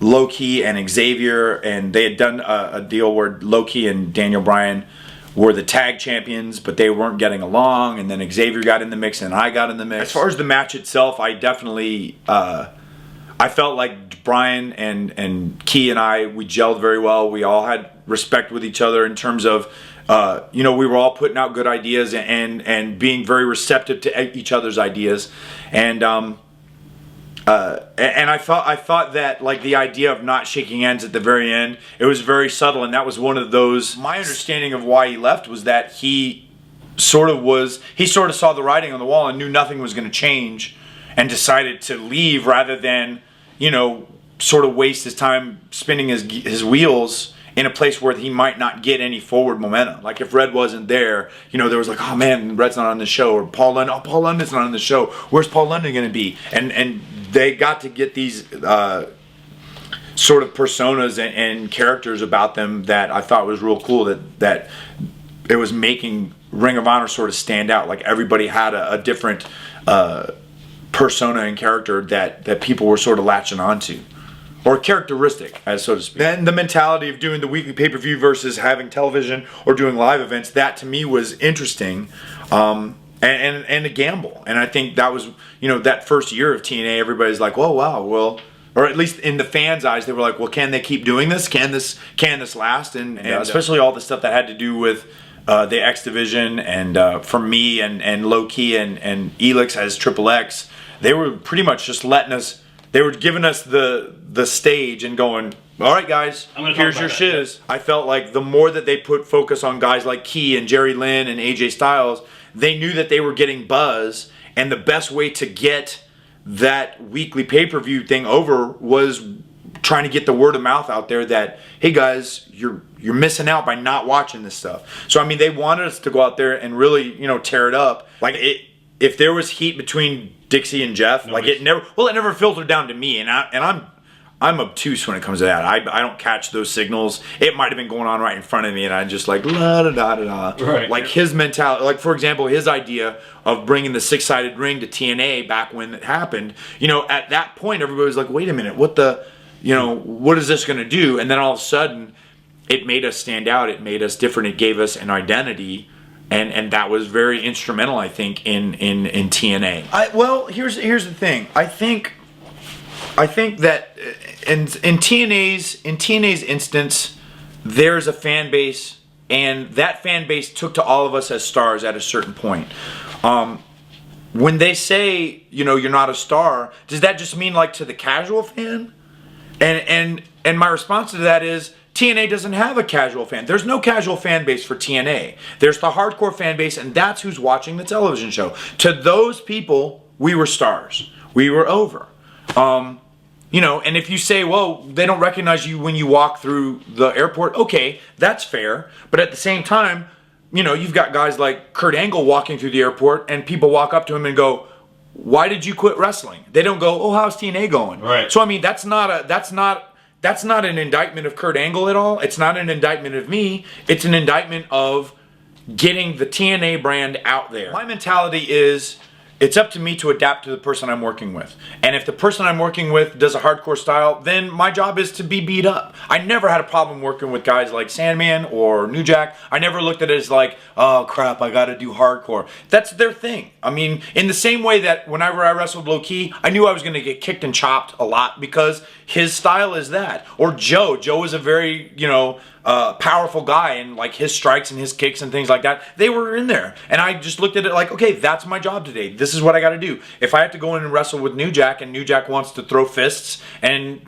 Low-Key and Xavier, and they had done a deal where Low-Key and Daniel Bryan were the tag champions, but they weren't getting along, and then Xavier got in the mix and I got in the mix. As far as the match itself, I definitely I felt like Bryan and Key and I, we gelled very well. We all had respect with each other in terms of we were all putting out good ideas and being very receptive to each other's ideas, and I thought that, like, the idea of not shaking hands at the very end, it was very subtle, and that was one of those. My understanding of why he left was that he sort of saw the writing on the wall and knew nothing was going to change, and decided to leave rather than, sort of waste his time spinning his wheels in a place where he might not get any forward momentum. Like, if Red wasn't there, there was like, oh man, Red's not on the show, or Paul London's not on the show. Where's Paul London going to be? And they got to get these sort of personas and characters about them that I thought was real cool. That it was making Ring of Honor sort of stand out. Like, everybody had a different persona and character that people were sort of latching onto. Or characteristic, as so to speak. And the mentality of doing the weekly pay-per-view versus having television or doing live events, that to me was interesting, and a gamble. And I think that was, that first year of TNA, everybody's like, oh wow, well, or at least in the fans' eyes, they were like, well, can they keep doing this? Can this last? And especially all the stuff that had to do with the X Division, and for me and Low-Key and Elix as Triple X, they were pretty much just letting us. They were giving us the stage and going, all right, guys, here's your shiz. I felt like the more that they put focus on guys like Key and Jerry Lynn and AJ Styles, they knew that they were getting buzz, and the best way to get that weekly pay-per-view thing over was trying to get the word of mouth out there that, hey guys, you're missing out by not watching this stuff. So I mean, they wanted us to go out there and really, tear it up. Like, if there was heat between Dixie and Jeff, it never filtered down to me, and I'm obtuse when it comes to that. I don't catch those signals. It might have been going on right in front of me, and I just like la da da da da. Right. Like his mentality, like for example, his idea of bringing the 6-sided ring to TNA back when it happened. At that point, everybody was like, wait a minute, what is this going to do? And then all of a sudden, it made us stand out. It made us different. It gave us an identity. And that was very instrumental, I think, in TNA. Well, here's the thing. I think that in TNA's instance, there's a fan base, and that fan base took to all of us as stars at a certain point. When they say, you're not a star, does that just mean like to the casual fan? And my response to that is, TNA doesn't have a casual fan. There's no casual fan base for TNA. There's the hardcore fan base, and that's who's watching the television show. To those people, we were stars. We were over. And if you say, well, they don't recognize you when you walk through the airport, okay, that's fair. But at the same time, you've got guys like Kurt Angle walking through the airport, and people walk up to him and go, why did you quit wrestling? They don't go, oh, how's TNA going? Right. So I mean, that's not an indictment of Kurt Angle at all. It's not an indictment of me. It's an indictment of getting the TNA brand out there. My mentality is, it's up to me to adapt to the person I'm working with. And if the person I'm working with does a hardcore style, then my job is to be beat up. I never had a problem working with guys like Sandman or New Jack. I never looked at it as like, oh crap, I gotta do hardcore. That's their thing. I mean, in the same way that whenever I wrestled Low-Key, I knew I was gonna get kicked and chopped a lot because his style is that. Or Joe is a very, powerful guy, and like his strikes and his kicks and things like that, they were in there. And I just looked at it like, okay, that's my job today. This is what I got to do. If I have to go in and wrestle with New Jack, and New Jack wants to throw fists and,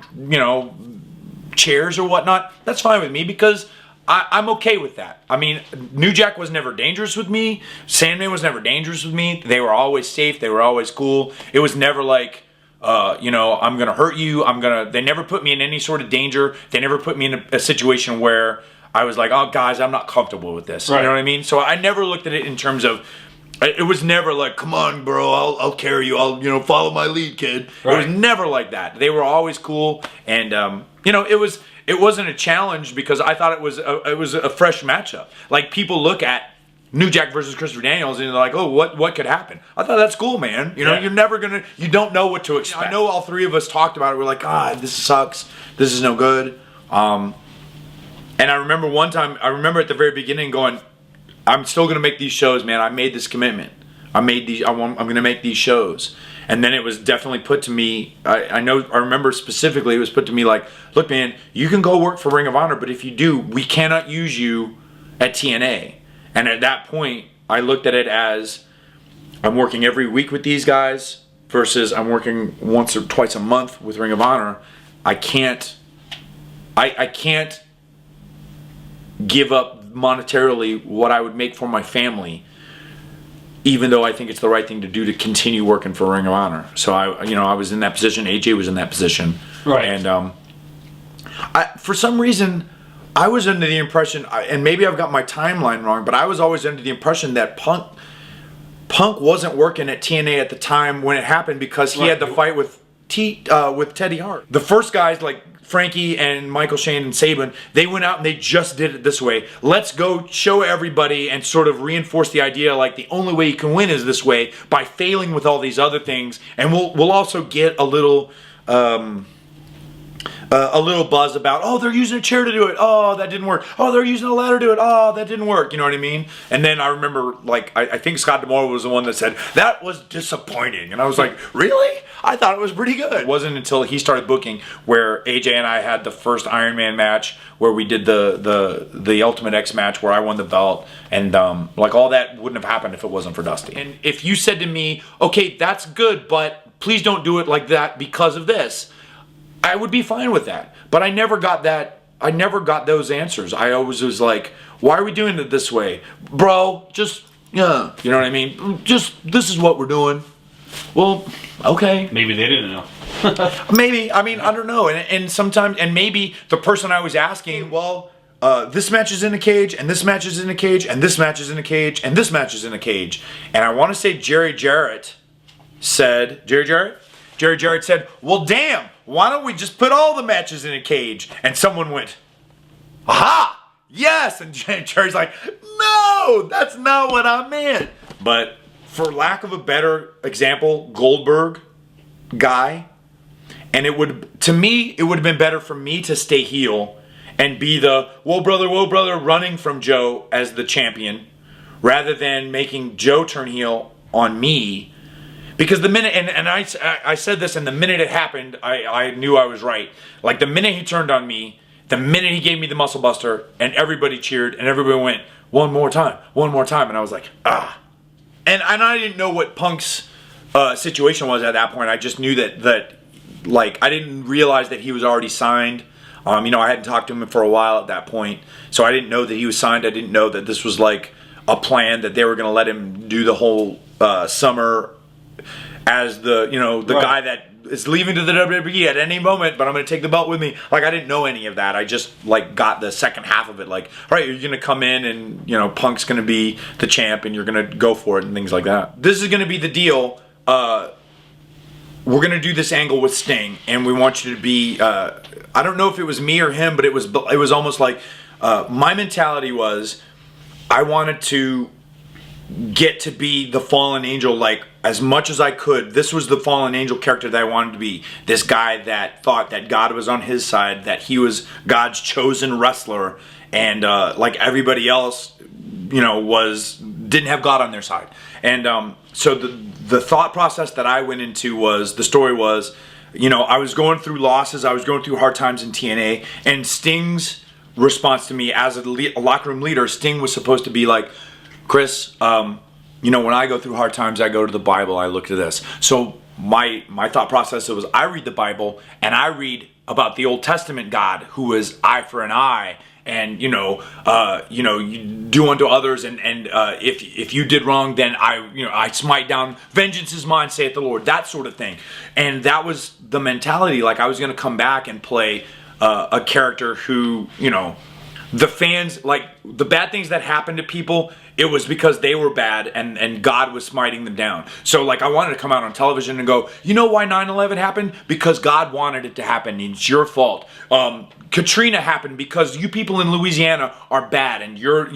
chairs or whatnot, that's fine with me, because I'm okay with that. I mean, New Jack was never dangerous with me. Sandman was never dangerous with me. They were always safe. They were always cool. It was never like, I'm going to hurt you. They never put me in any sort of danger. They never put me in a situation where I was like, oh guys, I'm not comfortable with this. Right. You know what I mean? So I never looked at it in terms of, it was never like, come on bro, I'll carry you. I'll, follow my lead, kid. Right. It was never like that. They were always cool. And, it wasn't a challenge because I thought it was a fresh matchup. Like, people look at New Jack versus Christopher Daniels, and they're like, oh, what could happen? I thought that's cool, man. You know, you don't know what to expect. I know all three of us talked about it. We're like, this sucks. This is no good. And I remember one time, at the very beginning going, I'm still going to make these shows, man. I made this commitment. I'm going to make these shows. And then it was definitely put to me, I remember specifically, it was put to me like, look, man, you can go work for Ring of Honor, but if you do, we cannot use you at TNA. And at that point, I looked at it as I'm working every week with these guys versus I'm working once or twice a month with Ring of Honor. I can't give up monetarily what I would make for my family, even though I think it's the right thing to do to continue working for Ring of Honor. So I was in that position. AJ was in that position, right? And for some reason, I was under the impression, and maybe I've got my timeline wrong, but I was always under the impression that Punk wasn't working at TNA at the time when it happened because he had the fight with Teddy Hart. The first guys like Frankie and Michael Shane and Sabin, they went out and they just did it this way. Let's go show everybody and sort of reinforce the idea like the only way you can win is this way by failing with all these other things, and we'll also get a little buzz about, oh, they're using a chair to do it. Oh, that didn't work. Oh, they're using a ladder to do it. Oh, that didn't work. You know what I mean? And then I remember, like, I think Scott D'Amore was the one that said, that was disappointing. And I was like, really? I thought it was pretty good. It wasn't until he started booking where AJ and I had the first Iron Man match where we did the Ultimate X match where I won the belt. And, like, all that wouldn't have happened if it wasn't for Dusty. And if you said to me, okay, that's good, but please don't do it like that because of this, I would be fine with that. But I never got that. I never got those answers. I always was like, why are we doing it this way? Bro, just, yeah. You know what I mean? Just, this is what we're doing. Well, okay. Maybe they didn't know. Maybe. I mean, I don't know. And sometimes, and maybe the person I was asking, well, this match is in a cage, and this match is in a cage, and this match is in a cage, and this match is in a cage. And I want to say Jerry Jarrett said, Jerry Jarrett said, well, damn, why don't we just put all the matches in a cage? And someone went, aha, yes. And Jerry's like, no, that's not what I meant. But for lack of a better example, Goldberg guy, and it would have been better for me to stay heel and be the whoa brother running from Joe as the champion rather than making Joe turn heel on me. Because the minute, and I said this, and the minute it happened, I knew I was right. Like the minute he turned on me, the minute he gave me the muscle buster, and everybody cheered, and everybody went, one more time, and I was like, ah. And I didn't know what Punk's situation was at that point. I just knew that like, I didn't realize that he was already signed. I hadn't talked to him for a while at that point, so I didn't know that he was signed. I didn't know that this was like a plan, that they were going to let him do the whole summer as the right. Guy that is leaving to the WWE at any moment, but I'm going to take the belt with me. Like, I didn't know any of that. I just like got the second half of it. Like, all right, you're going to come in and Punk's going to be the champ and you're going to go for it and things like that. This is going to be the deal. We're going to do this angle with Sting, and we want you to be. I don't know if it was me or him, but it was almost like my mentality was I wanted to get to be the fallen angel, like, as much as I could. This was the fallen angel character that I wanted to be. This guy that thought that God was on his side, that he was God's chosen wrestler, and like everybody else, didn't have God on their side. And so the thought process that I went into was, the story was, I was going through losses, I was going through hard times in TNA, and Sting's response to me as a locker room leader, Sting was supposed to be like, Chris, when I go through hard times, I go to the Bible, I look to this. So my thought process was, I read the Bible, and I read about the Old Testament God, who is eye for an eye, and you do unto others, and if you did wrong, then I smite down. Vengeance is mine, saith the Lord. That sort of thing. And that was the mentality. Like, I was going to come back and play a character who, the fans, like, the bad things that happen to people, it was because they were bad and God was smiting them down. So like I wanted to come out on television and go, you know why 9/11 happened? Because God wanted it to happen. It's your fault. Katrina happened because you people in Louisiana are bad and you're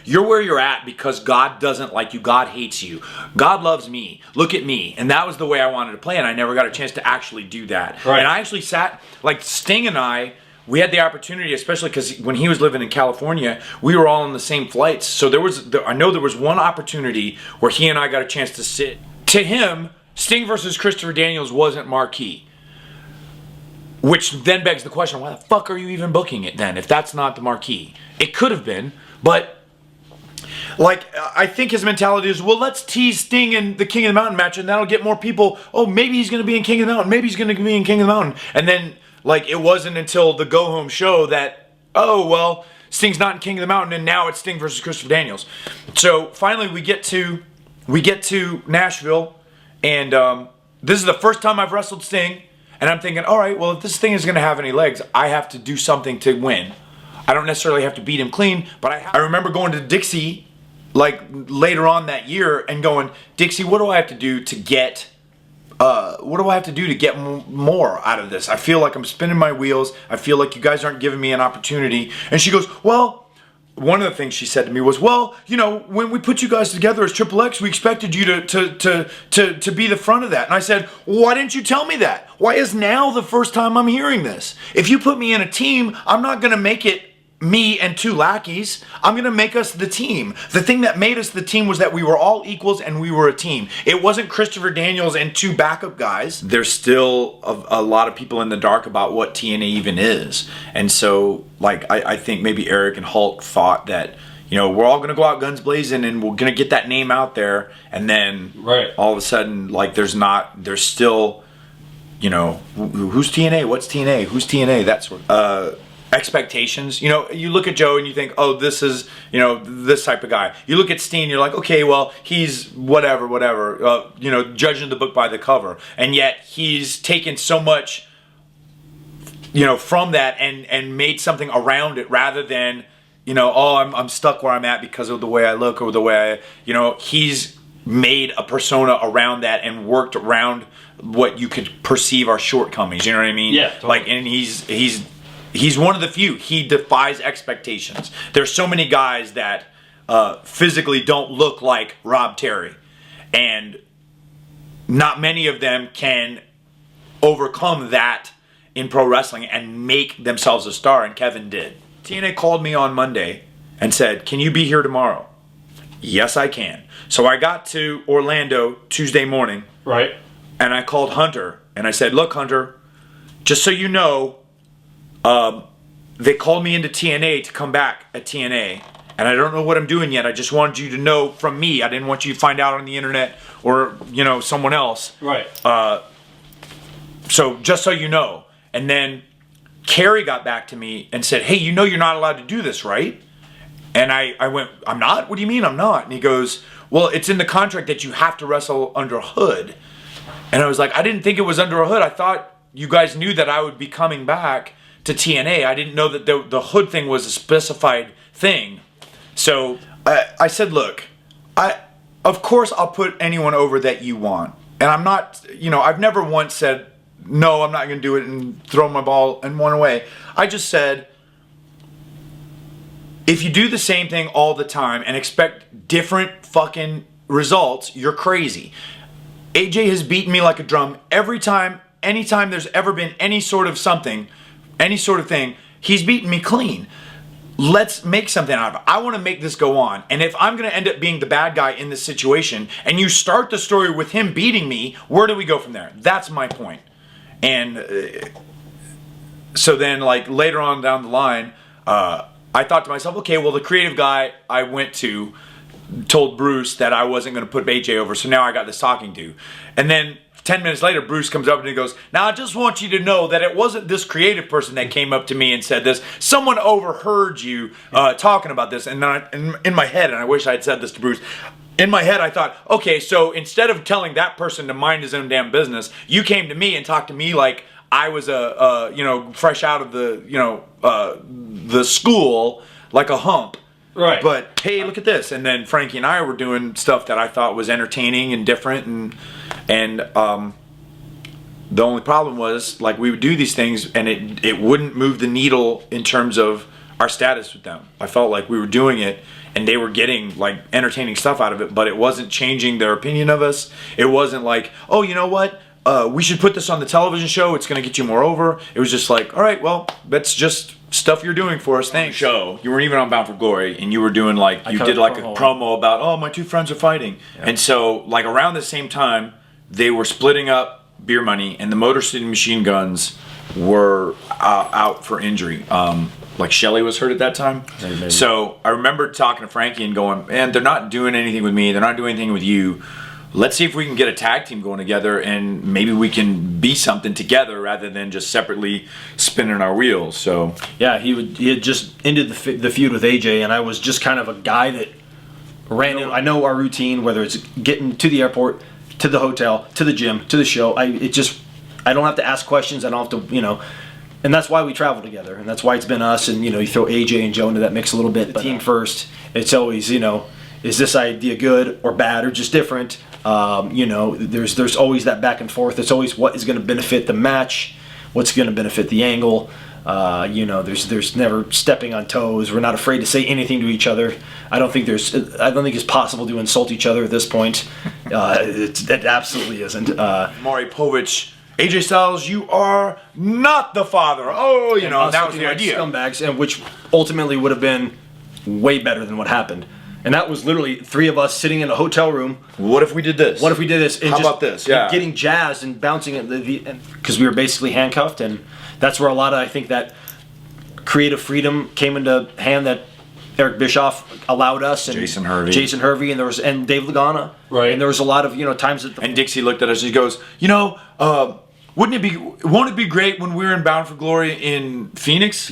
where you're at because God doesn't like you. God hates you. God loves me. Look at me. And that was the way I wanted to play, and I never got a chance to actually do that. Right. And I actually sat, like Sting and I, we had the opportunity, especially because when he was living in California, we were all on the same flights. So I know there was one opportunity where he and I got a chance to sit. To him, Sting versus Christopher Daniels wasn't marquee. Which then begs the question, why the fuck are you even booking it then if that's not the marquee? It could have been, but like I think his mentality is, well, let's tease Sting in the King of the Mountain match and that'll get more people. Oh, maybe he's going to be in King of the Mountain. Maybe he's going to be in King of the Mountain. And then like it wasn't until the go home show that, oh, well, Sting's not in King of the Mountain and now it's Sting versus Christopher Daniels. So finally we get to Nashville, and this is the first time I've wrestled Sting. And I'm thinking, all right, well, if this thing is going to have any legs, I have to do something to win. I don't necessarily have to beat him clean, but I remember going to Dixie, like, later on that year and going, Dixie, what do I have to do to get, more out of this? I feel like I'm spinning my wheels. I feel like you guys aren't giving me an opportunity. And she goes, well, one of the things she said to me was, well, you know, when we put you guys together as Triple X, we expected you to be the front of that. And I said, why didn't you tell me that? Why is now the first time I'm hearing this? If you put me in a team, I'm not going to make it me and two lackeys. I'm going to make us the team. The thing that made us the team was that we were all equals and we were a team. It wasn't Christopher Daniels and two backup guys. There's still a lot of people in the dark about what TNA even is. And so, like, I think maybe Eric and Hulk thought that, you know, we're all going to go out guns blazing and we're going to get that name out there. And then all of a sudden, like, there's still, you know, who's TNA? What's TNA? Who's TNA? That sort of expectations. You know, you look at Joe and you think, oh, this is, you know, this type of guy. You look at Steen, you're like, okay, well, he's whatever, you know, judging the book by the cover. And yet he's taken so much, you know, from that and made something around it rather than, you know, oh, I'm stuck where I'm at because of the way I look or the way I, you know, he's made a persona around that and worked around what you could perceive are shortcomings. You know what I mean? Yeah, totally. Like, and he's one of the few. He defies expectations. There's so many guys that physically don't look like Rob Terry. And not many of them can overcome that in pro wrestling and make themselves a star, and Kevin did. TNA called me on Monday and said, can you be here tomorrow? Yes, I can. So I got to Orlando Tuesday morning. Right. And I called Hunter, and I said, look, Hunter, just so you know, they called me into TNA to come back at TNA, and I don't know what I'm doing yet. I just wanted you to know from me. I didn't want you to find out on the internet or, you know, someone else. Right. So just so you know. And then Kerry got back to me and said, hey, you know you're not allowed to do this, right? And I went, I'm not? What do you mean I'm not? And he goes, well, it's in the contract that you have to wrestle under a hood. And I was like, I didn't think it was under a hood. I thought you guys knew that I would be coming back to TNA. I didn't know that the hood thing was a specified thing. So I said, look, of course I'll put anyone over that you want. And I'm not, you know, I've never once said, no, I'm not going to do it and throw my ball and run away. I just said, if you do the same thing all the time and expect different fucking results, you're crazy. AJ has beaten me like a drum every time, anytime there's ever been any sort of something, any sort of thing, he's beaten me clean. Let's make something out of it. I want to make this go on. And if I'm going to end up being the bad guy in this situation, and you start the story with him beating me, where do we go from there? That's my point. And so then, like, later on down the line, I thought to myself, okay, well, the creative guy I went to told Bruce that I wasn't going to put AJ over, so now I got this talking to. And then 10 minutes later, Bruce comes up and he goes, now I just want you to know that it wasn't this creative person that came up to me and said this. Someone overheard you talking about this. And then in my head, and I wish I had said this to Bruce, in my head I thought, okay, so instead of telling that person to mind his own damn business, you came to me and talked to me like I was you know, fresh out of the, you know, the school, like a hump. Right. But hey, look at this. And then Frankie and I were doing stuff that I thought was entertaining and different, and the only problem was, like, we would do these things and it wouldn't move the needle in terms of our status with them. I felt like we were doing it and they were getting, like, entertaining stuff out of it, but it wasn't changing their opinion of us. It wasn't like, oh, you know what? We should put this on the television show. It's going to get you more over. It was just like, all right, well, that's just stuff you're doing for us. Thanks. Show. You weren't even on Bound for Glory, and you were doing, like, you did like a promo about, oh, my two friends are fighting. Yeah. And so, like, around the same time, they were splitting up Beer Money, and the Motor City Machine Guns were out for injury. Like, Shelly was hurt at that time. Maybe. So I remember talking to Frankie and going, man, they're not doing anything with me. They're not doing anything with you. Let's see if we can get a tag team going together, and maybe we can be something together rather than just separately spinning our wheels. So yeah, he had just ended the feud with AJ, and I was just kind of a guy that ran in. I know our routine, whether it's getting to the airport, to the hotel, to the gym, to the show. I don't have to ask questions. I don't have to, and that's why we travel together, and that's why it's been us. And you throw AJ and Joe into that mix a little bit. But team first, it's always is this idea good or bad or just different? There's always that back and forth. It's always what is going to benefit the match, what's going to benefit the angle. There's never stepping on toes. We're not afraid to say anything to each other. I don't think it's possible to insult each other at this point. It absolutely isn't. Maury Povich, AJ Styles, you are not the father. Oh, that was the idea. Scumbags, and which ultimately would have been way better than what happened. And that was literally three of us sitting in a hotel room. What if we did this? What if we did this? And how about this? Yeah. Getting jazzed and bouncing at because we were basically handcuffed, and that's where a lot of, I think, that creative freedom came into hand that Eric Bischoff allowed us, and Jason Hervey, and Dave Lagana. Right. And there was a lot of times that and Dixie looked at us. He goes, won't it be great when we're in Bound for Glory in Phoenix?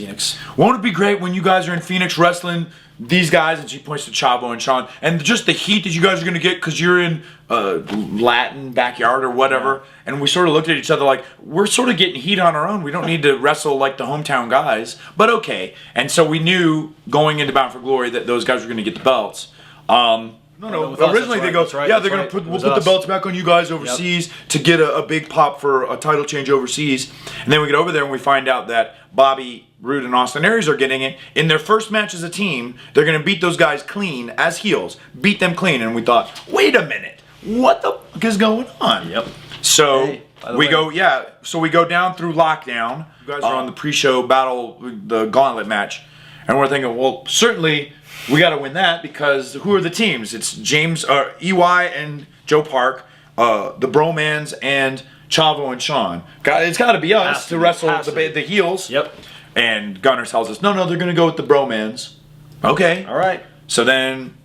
Won't it be great when you guys are in Phoenix wrestling these guys? And she points to Chavo and Sean, and just the heat that you guys are going to get because you're in Latin backyard or whatever. Yeah. And we sort of looked at each other like, we're sort of getting heat on our own. We don't need to wrestle like the hometown guys, but okay. And so we knew going into Bound for Glory that those guys were going to get the belts. No. Originally they go, yeah, they're going to put the belts back on you guys overseas to get a big pop for a title change overseas. And then we get over there and we find out that Bobby Roode and Austin Aries are getting it. In their first match as a team, they're going to beat those guys clean as heels. Beat them clean. And we thought, wait a minute. What the fuck is going on? Yep. So we go down through lockdown. You guys are on the pre-show battle, the gauntlet match. And we're thinking, well, certainly we got to win that because who are the teams? It's James, EY and Joe Park, the Bromans, and Chavo and Sean. It's got to be us to wrestle the heels. Yep. And Gunner tells us, no, they're going to go with the Bromans. Okay. All right. So then,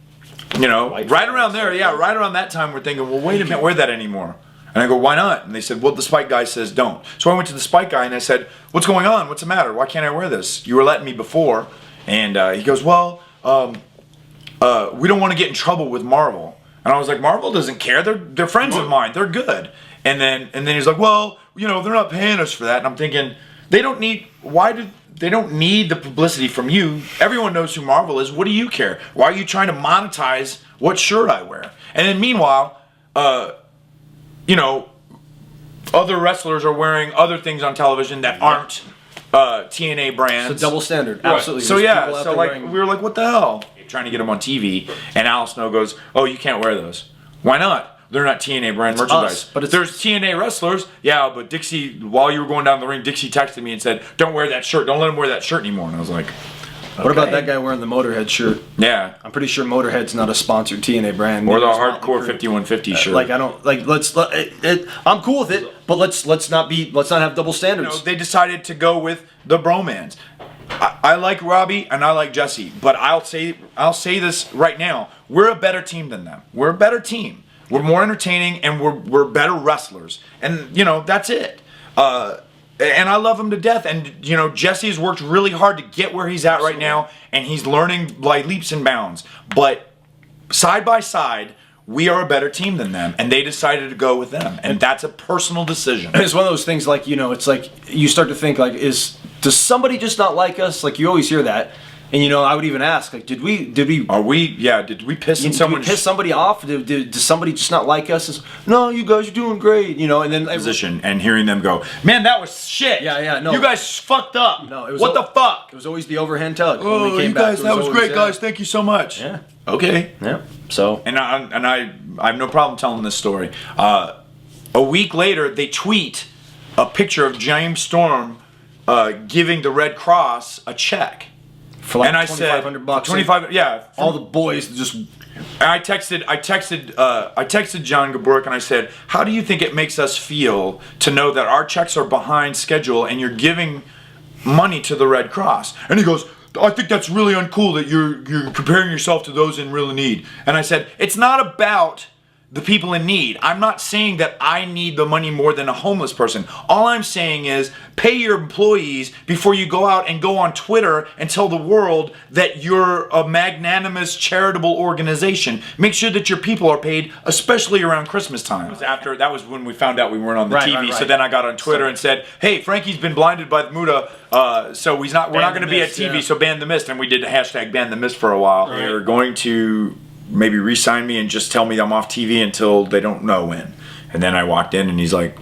right around that time, we're thinking, well, wait a minute, wear that anymore. And I go, why not? And they said, well, the Spike guy says don't. So I went to the Spike guy and I said, what's going on? What's the matter? Why can't I wear this? You were letting me before. And he goes, well, we don't want to get in trouble with Marvel. And I was like, Marvel doesn't care. They're friends of mine. They're good. And then he's like, well, they're not paying us for that. And I'm thinking, they don't need the publicity from you. Everyone knows who Marvel is. What do you care? Why are you trying to monetize what shirt I wear? And then meanwhile, other wrestlers are wearing other things on television that aren't TNA brands. It's a double standard. Absolutely. Right. So we were like, what the hell? Trying to get them on TV, and Al Snow goes, oh, you can't wear those. Why not? They're not TNA brand merchandise. But there's TNA wrestlers. Yeah, but Dixie, while you were going down the ring, Dixie texted me and said, don't wear that shirt. Don't let him wear that shirt anymore. And I was like, What about that guy wearing the Motorhead shirt? Yeah. I'm pretty sure Motorhead's not a sponsored TNA brand. Or the hardcore 5150 shirt. I'm cool with it, but let's not have double standards. They decided to go with the Bromans. I like Robbie and I like Jesse, but I'll say this right now: we're a better team than them. We're a better team. We're more entertaining and we're better wrestlers. And that's it. And I love him to death. And Jesse's worked really hard to get where he's at right now, and he's learning like leaps and bounds. But side by side, we are a better team than them, and they decided to go with them, and that's a personal decision. It's one of those things like it's like you start to think like does somebody just not like us? Like you always hear that, And I would even ask, like, did we Did we piss in someone? piss somebody off? Did somebody just not like us? No, you guys are doing great, and then Position and hearing them go, man, that was shit. Yeah, no. You guys fucked up. No, it was what the fuck? It was always the overhand tug. Oh, When we came you back, guys, it that was always, great, guys. Thank you so much. Yeah. Okay. Yeah. So. And I have no problem telling this story. A week later, they tweet a picture of James Storm giving the Red Cross a check. For like and I said, $2,500. 25. Yeah. All the boys just. I texted John Gaburk and I said, how do you think it makes us feel to know that our checks are behind schedule and you're giving money to the Red Cross? And he goes, I think that's really uncool that you're comparing yourself to those in real need. And I said, it's not about the people in need. I'm not saying that I need the money more than a homeless person. All I'm saying is pay your employees before you go out and go on Twitter and tell the world that you're a magnanimous charitable organization. Make sure that your people are paid, especially around Christmas time. That was when we found out we weren't on the TV. Right. So then I got on Twitter and said, hey, Frankie's been blinded by the Muda, so we're not going to be at TV, so ban the mist. And we did a hashtag ban the mist for a while. Right. They're going to maybe re-sign me and just tell me I'm off TV until they don't know when. And then I walked in and he's like,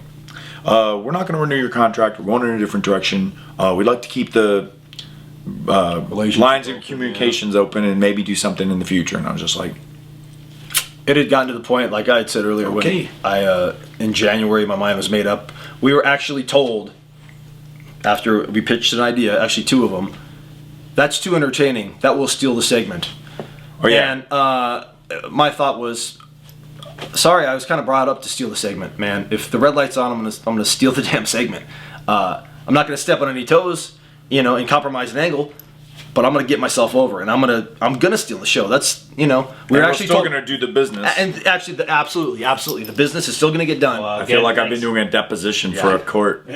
we're not going to renew your contract. We're going in a different direction. We'd like to keep the lines of communications open and maybe do something in the future. And I was just like, it had gotten to the point, like I had said earlier, okay. when in January my mind was made up. We were actually told, after we pitched an idea, actually 2 of them, that's too entertaining. That will steal the segment. Oh, yeah. And my thought was, sorry, I was kind of brought up to steal the segment, man. If the red light's on, I'm gonna steal the damn segment. I'm not gonna step on any toes, and compromise an angle, but I'm gonna get myself over, and I'm gonna steal the show. That's we're actually still gonna do the business. And actually, absolutely, the business is still gonna get done. I feel like I've been doing a deposition for a court.